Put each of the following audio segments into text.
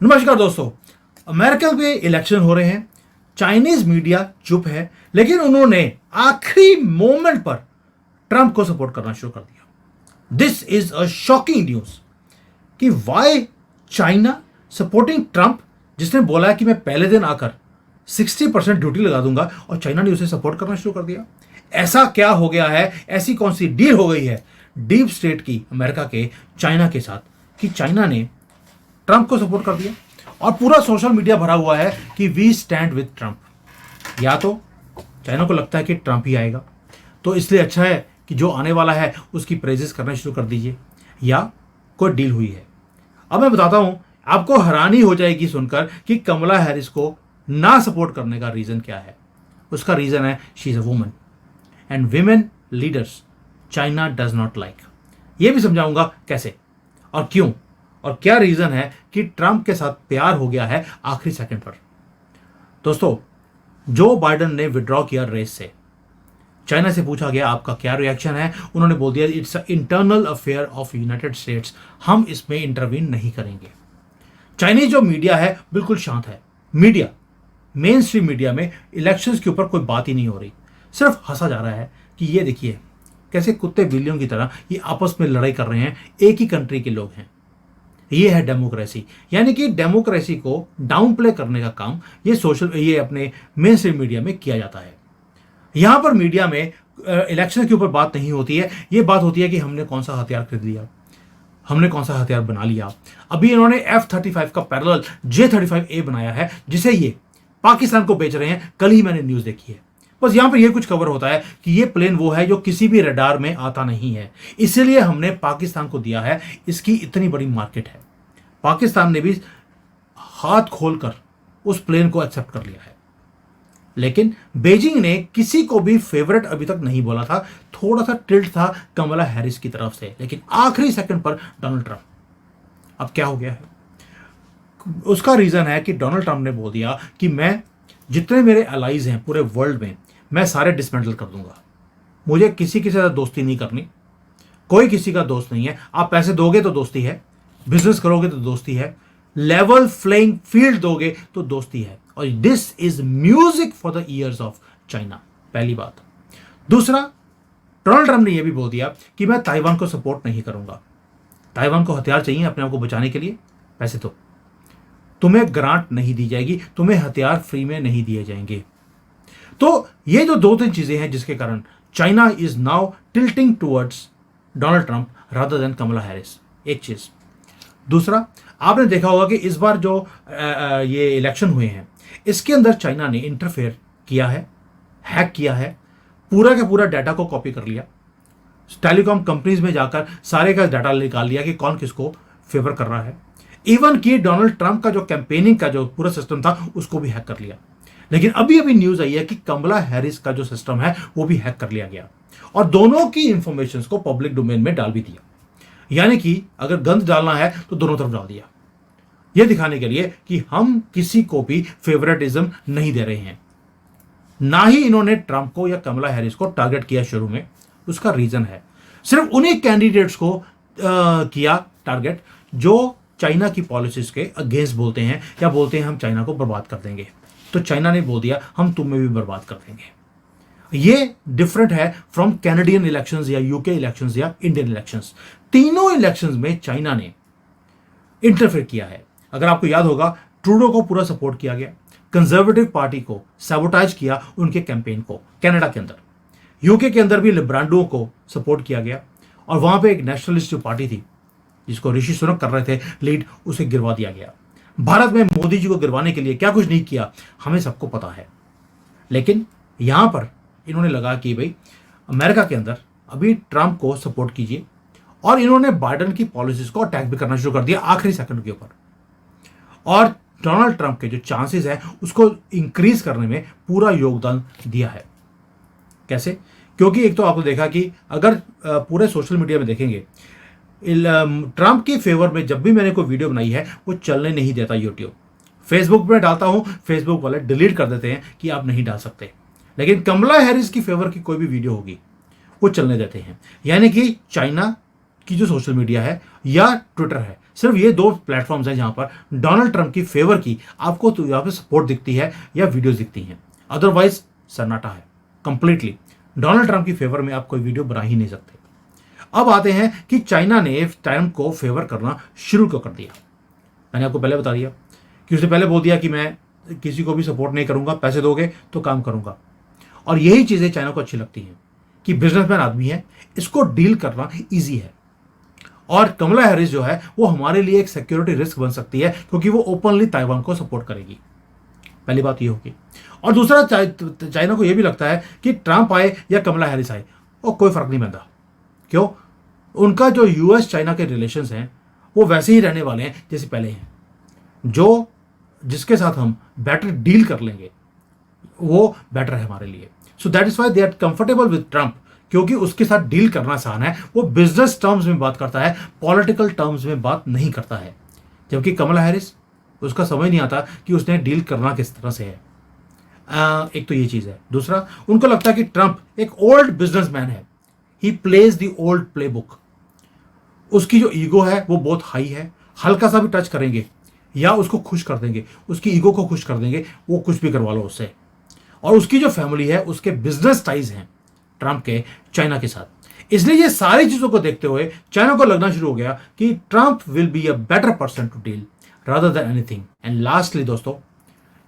नमस्कार दोस्तों। अमेरिका में इलेक्शन हो रहे हैं। चाइनीज मीडिया चुप है, लेकिन उन्होंने आखिरी मोमेंट पर ट्रंप को सपोर्ट करना शुरू कर दिया। This is a shocking news कि वाई चाइना सपोर्टिंग ट्रंप, जिसने बोला है कि मैं पहले दिन आकर 60% ड्यूटी लगा दूंगा, और चाइना ने उसे सपोर्ट करना शुरू कर दिया। ऐसा क्या हो गया है? ऐसी कौन सी डील हो गई है डीप स्टेट की अमेरिका के चाइना के साथ कि चाइना ने ट्रंप को सपोर्ट कर दिया और पूरा सोशल मीडिया भरा हुआ है कि वी स्टैंड विद ट्रंप। या तो चाइना को लगता है कि ट्रंप ही आएगा, तो इसलिए अच्छा है कि जो आने वाला है उसकी प्रेजेस करना शुरू कर दीजिए, या कोई डील हुई है। अब मैं बताता हूं, आपको हैरानी हो जाएगी सुनकर कि कमला हैरिस को ना सपोर्ट करने का रीजन क्या है। उसका रीजन है she is a woman and women leaders China does not like. ये भी समझाऊंगा कैसे और क्यों, और क्या रीजन है कि ट्रंप के साथ प्यार हो गया है आखिरी सेकंड पर। दोस्तों, जो बाइडेन ने विड्रॉ किया रेस से, चाइना से पूछा गया आपका क्या रिएक्शन है। उन्होंने बोल दिया it's a internal affair of United states, हम इसमें इंटरवीन नहीं करेंगे। चाइनीज जो मीडिया है बिल्कुल शांत है। मीडिया, मेन स्ट्रीम मीडिया में इलेक्शंस के ऊपर कोई बात ही नहीं हो रही, सिर्फ हंसा जा रहा है कि ये देखिए कैसे कुत्ते बिल्लियों की तरह ये आपस में लड़ाई कर रहे हैं, एक ही कंट्री के लोग हैं। ये है डेमोक्रेसी। यानी कि डेमोक्रेसी को डाउन प्ले करने का काम ये अपने मेन स्ट्रीम मीडिया में किया जाता है। यहां पर मीडिया में इलेक्शन के ऊपर बात नहीं होती है, ये बात होती है कि हमने कौन सा हथियार खरीद लिया, हमने कौन सा हथियार बना लिया। अभी इन्होंने F-35 का पैरेलल J-35A बनाया है, जिसे ये पाकिस्तान को बेच रहे हैं। कल ही मैंने न्यूज देखी है। बस यहां पर यह कुछ कवर होता है कि ये प्लेन वो है जो किसी भी रडार में आता नहीं है, इसीलिए हमने पाकिस्तान को दिया है। इसकी इतनी बड़ी मार्केट है, पाकिस्तान ने भी हाथ खोलकर उस प्लेन को एक्सेप्ट कर लिया है। लेकिन बीजिंग ने किसी को भी फेवरेट अभी तक नहीं बोला था। थोड़ा सा टिल्ट था कमला हैरिस की तरफ से, लेकिन आखिरी सेकंड पर डोनाल्ड ट्रंप। अब क्या हो गया है? उसका रीजन है कि डोनाल्ड ट्रंप ने बोल दिया कि मैं जितने मेरे अलाइज हैं पूरे वर्ल्ड में, मैं सारे डिसमेंटल कर दूंगा। मुझे किसी के साथ दोस्ती नहीं करनी, कोई किसी का दोस्त नहीं है। आप पैसे दोगे तो दोस्ती है, बिजनेस करोगे तो दोस्ती है, लेवल प्लेइंग फील्ड दोगे तो दोस्ती है। और this is music for the years of China, पहली बात। दूसरा, डोनाल्ड ट्रंप ने यह भी बोल दिया कि मैं ताइवान को सपोर्ट नहीं करूंगा। ताइवान को हथियार चाहिए अपने आप को बचाने के लिए, पैसे दो, तुम्हें ग्रांट नहीं दी जाएगी, तुम्हें हथियार फ्री में नहीं दिए जाएंगे। तो ये जो दो तीन चीजें हैं जिसके कारण China is now tilting towards Donald Trump rather than Kamala Harris, एक चीज। दूसरा, आपने देखा होगा कि इस बार जो ये इलेक्शन हुए हैं, इसके अंदर चाइना ने इंटरफेयर किया है, हैक किया है, पूरा का पूरा डाटा को कॉपी कर लिया, टेलीकॉम कंपनीज में जाकर सारे का डाटा निकाल लिया कि कौन किसको फेवर कर रहा है। इवन कि डोनाल्ड ट्रंप का जो कैंपेनिंग का जो पूरा सिस्टम था उसको भी हैक कर लिया। लेकिन अभी अभी न्यूज आई है कि कमला हैरिस का जो सिस्टम है वो भी हैक कर लिया गया, और दोनों की इंफॉर्मेशन को पब्लिक डोमेन में डाल भी दिया। यानी कि अगर गंद डालना है तो दोनों तरफ डाल दिया, यह दिखाने के लिए कि हम किसी को भी फेवरेटिज्म नहीं दे रहे हैं। ना ही इन्होंने ट्रंप को या कमला हैरिस को टारगेट किया शुरू में। उसका रीजन है सिर्फ उन्हीं कैंडिडेट्स को किया टारगेट जो चाइना की पॉलिसीज के अगेंस्ट बोलते हैं, या बोलते हैं हम चाइना को बर्बाद कर देंगे। तो चाइना ने बोल दिया हम तुम्हें भी बर्बाद कर देंगे। ये डिफरेंट है फ्रॉम कैनेडियन इलेक्शंस या यूके इलेक्शंस या इंडियन इलेक्शंस। तीनों इलेक्शंस में चाइना ने इंटरफेयर किया है। अगर आपको याद होगा, ट्रूडो को पूरा सपोर्ट किया गया, कंजर्वेटिव पार्टी को सैबोटाइज किया, उनके कैंपेन को कनाडा के अंदर। यूके के अंदर भी लिब्रांडो को सपोर्ट किया गया, और वहां पे एक नेशनलिस्ट जो पार्टी थी जिसको ऋषि सुनक कर रहे थे लीड, उसे गिरवा दिया गया। भारत में मोदी जी को गिरवाने के लिए क्या कुछ नहीं किया हमें सबको पता है। लेकिन यहां पर इन्होंने लगा कि भाई अमेरिका के अंदर अभी ट्रंप को सपोर्ट कीजिए, और इन्होंने बाइडेन की पॉलिसीज को अटैक भी करना शुरू कर दिया आखिरी सेकंड के ऊपर। और डोनाल्ड ट्रंप के जो चांसेस हैं उसको इंक्रीज करने में पूरा योगदान दिया है। कैसे? क्योंकि एक तो आपने देखा कि अगर पूरे सोशल मीडिया में देखेंगे, ट्रंप की फेवर में जब भी मैंने कोई वीडियो बनाई है वो चलने नहीं देता यूट्यूब। फेसबुक में डालता हूं, फेसबुक वाले डिलीट कर देते हैं कि आप नहीं डाल सकते। लेकिन कमला हैरिस की फेवर की कोई भी वीडियो होगी वो चलने देते हैं। यानी कि चाइना की जो सोशल मीडिया है या ट्विटर है, सिर्फ ये दो प्लेटफॉर्म्स हैं जहां पर डोनाल्ड ट्रंप की फेवर की आपको तो यहाँ पे सपोर्ट दिखती है या वीडियोस दिखती हैं, अदरवाइज सन्नाटा है कंप्लीटली। डोनाल्ड ट्रंप की फेवर में आप कोई वीडियो बना ही नहीं सकते। अब आते हैं कि चाइना ने ट्रंप को फेवर करना शुरू क्यों कर दिया। मैंने आपको पहले बता दिया कि उसने पहले बोल दिया कि मैं किसी को भी सपोर्ट नहीं करूंगा, पैसे दोगे तो काम करूंगा। और यही चीजें चाइना को अच्छी लगती हैं कि बिजनेसमैन आदमी है, इसको डील करना ईजी है। और कमला हैरिस जो है वो हमारे लिए एक सिक्योरिटी रिस्क बन सकती है क्योंकि वो ओपनली ताइवान को सपोर्ट करेगी। पहली बात ये होगी। और दूसरा, चाइना को यह भी लगता है कि ट्रंप आए या कमला हैरिस आए और कोई फर्क नहीं पड़ता। क्यों? उनका जो यूएस चाइना के रिलेशंस हैं वो वैसे ही रहने वाले हैं जैसे पहले हैं। जिसके साथ हम बेटर डील कर लेंगे वो बेटर है हमारे लिए। So that is why they are comfortable with Trump, क्योंकि उसके साथ डील करना आसान है। वो बिजनेस टर्म्स में बात करता है, पॉलिटिकल टर्म्स में बात नहीं करता है। जबकि कमला हैरिस, उसका समझ नहीं आता कि उसने डील करना किस तरह से है। एक तो ये चीज है। दूसरा, उनको लगता है कि ट्रंप एक ओल्ड बिजनेसमैन है, he plays the old play book. उसकी जो ईगो है वो बहुत हाई है, हल्का सा भी टच करेंगे या उसको खुश कर देंगे, उसकी ईगो को खुश कर देंगे, वो कुछ भी करवा लो उससे। और उसकी जो फैमिली है, उसके बिजनेस टाइज हैं ट्रंप के चाइना के साथ। इसलिए ये सारी चीजों को देखते हुए चाइना को लगना शुरू हो गया कि Trump will be a better person to deal rather than anything. And lastly दोस्तों,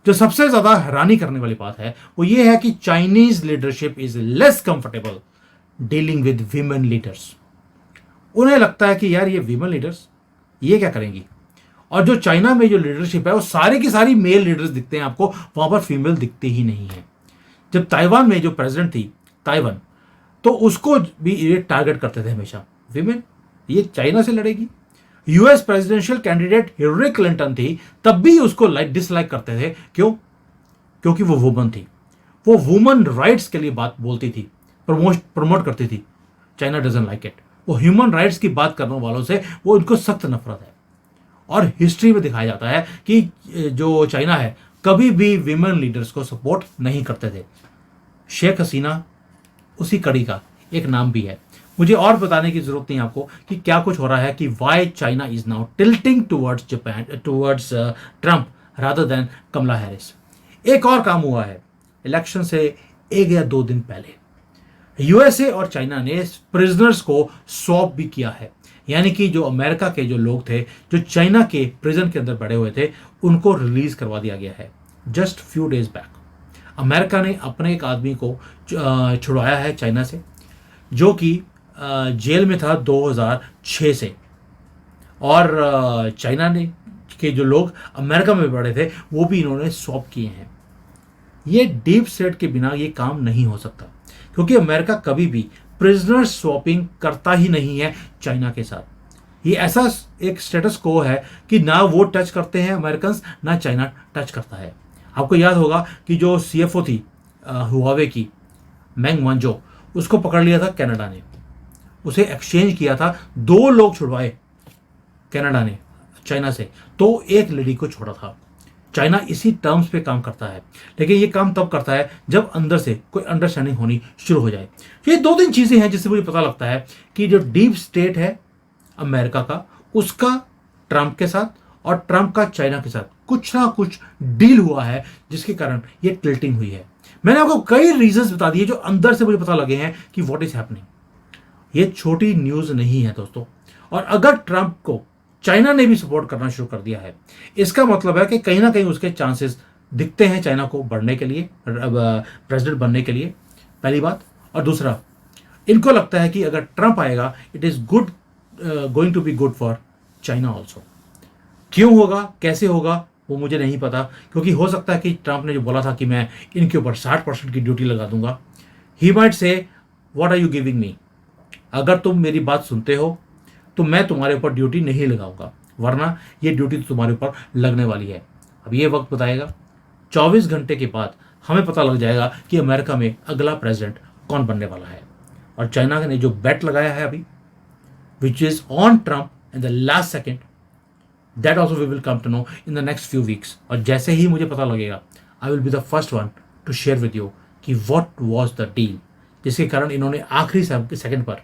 जो सबसे ज्यादा हैरानी करने वाली बात है वो ये है कि Chinese leadership is less comfortable dealing with women leaders. उन्हें लगता है कि यार ये वीमेन लीडर्स ये क्या करेंगी। और जो चाइना में जो लीडरशिप है वो सारी की सारी मेल लीडर्स दिखते हैं आपको, वहां पर फीमेल दिखते ही नहीं है। जब ताइवान में जो प्रेसिडेंट थी ताइवान, तो उसको भी ये टारगेट करते थे हमेशा, विमेन ये चाइना से लड़ेगी। US presidential candidate Hillary Clinton थी, तब भी उसको डिसलाइक करते थे। क्यों? क्योंकि वो वुमन थी, वो वुमन राइट्स के लिए बात बोलती थी, प्रमोट करती थी। China doesn't like it. वो ह्यूमन राइट्स की बात करने वालों से वो इनको सख्त नफरत है। और हिस्ट्री में दिखाया जाता है कि जो चाइना है कभी भी विमेन लीडर्स को सपोर्ट नहीं करते थे। शेख हसीना उसी कड़ी का एक नाम भी है। मुझे और बताने की जरूरत नहीं आपको कि क्या कुछ हो रहा है, कि why China is now tilting towards Japan, towards Trump rather than Kamala Harris. एक और काम हुआ है इलेक्शन से 1 या 2 दिन पहले। यूएसए और चाइना ने प्रिजनर्स को स्वैप भी किया है, यानी कि जो अमेरिका के जो लोग थे जो चाइना के प्रिजन के अंदर बड़े हुए थे, उनको रिलीज करवा दिया गया है। Just few days back America ने अपने एक आदमी को छुड़वाया है चाइना से, जो कि जेल में था 2006 से। और चाइना ने के जो लोग अमेरिका में बड़े थे वो भी इन्होंने स्वैप किए हैं। ये डीप स्टेट के बिना ये काम नहीं हो सकता, क्योंकि अमेरिका कभी भी प्रिजनर स्वैपिंग करता ही नहीं है चाइना के साथ। ये ऐसा एक स्टेटस को है कि ना वो टच करते हैं अमेरिकन, ना चाइना टच करता है। आपको याद होगा कि जो सीएफओ थी हुआवे की, मैंग वांजो, उसको पकड़ लिया था कनाडा ने, उसे एक्सचेंज किया था। 2 लोग छुड़वाए कनाडा ने चाइना से, तो एक लेडी को छोड़ा था। चाइना इसी टर्म्स पे काम करता है, लेकिन ये काम तब करता है जब अंदर से कोई अंडरस्टैंडिंग होनी शुरू हो जाए। ये 2-3 चीजें हैं जिससे मुझे पता लगता है कि जो डीप स्टेट है अमेरिका का, उसका ट्रंप के साथ और ट्रंप का चाइना के साथ कुछ ना कुछ डील हुआ है, जिसके कारण ये टिल्टिंग हुई है। मैंने आपको कई रीजंस बता दिए जो अंदर से मुझे पता लगे हैं कि व्हाट इज हैपनिंग। ये छोटी न्यूज नहीं है दोस्तों। और अगर ट्रंप को चाइना ने भी सपोर्ट करना शुरू कर दिया है, इसका मतलब है कि कहीं ना कहीं उसके चांसेस दिखते हैं चाइना को बढ़ने के लिए, प्रेसिडेंट बनने के लिए, पहली बात। और दूसरा, इनको लगता है कि अगर ट्रंप आएगा it is good, going to be good for China also. क्यों होगा, कैसे होगा, वो मुझे नहीं पता, क्योंकि हो सकता है कि ट्रंप ने जो बोला था कि मैं इनके ऊपर 60% की ड्यूटी लगा दूंगा, he might say what are you giving me, अगर तुम मेरी बात सुनते हो तो मैं तुम्हारे ऊपर ड्यूटी नहीं लगाऊंगा, वरना ये ड्यूटी तो तुम्हारे ऊपर लगने वाली है। अब ये वक्त बताएगा, 24 घंटे के बाद हमें पता लग जाएगा कि अमेरिका में अगला प्रेसिडेंट कौन बनने वाला है। और चाइना ने जो बेट लगाया है अभी, which is on Trump in the last second, that also we will come to know in the next few weeks. और जैसे ही मुझे पता लगेगा, I will be the first one to share with you कि व्हाट वाज द डील, जिसके कारण इन्होंने आखिरी सेकंड पर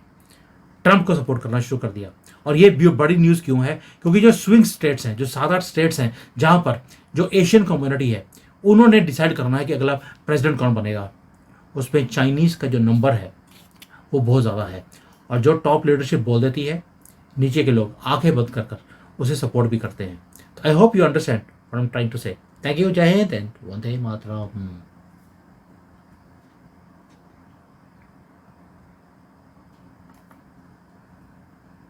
ट्रंप को सपोर्ट करना शुरू कर दिया। और ये बड़ी न्यूज़ क्यों है, क्योंकि जो स्विंग स्टेट्स हैं, जो 7-8 स्टेट्स हैं जहाँ पर जो एशियन कम्युनिटी है उन्होंने डिसाइड करना है कि अगला प्रेसिडेंट कौन बनेगा, उसमें चाइनीज़ का जो नंबर है वो बहुत ज़्यादा है। और जो टॉप लीडरशिप बोल देती है, नीचे के लोग आंखें बंद कर कर उसे सपोर्ट भी करते हैं। तो I hope you understand what I am trying to say. Thank you, जय हिंद एंड वंदे मातरम।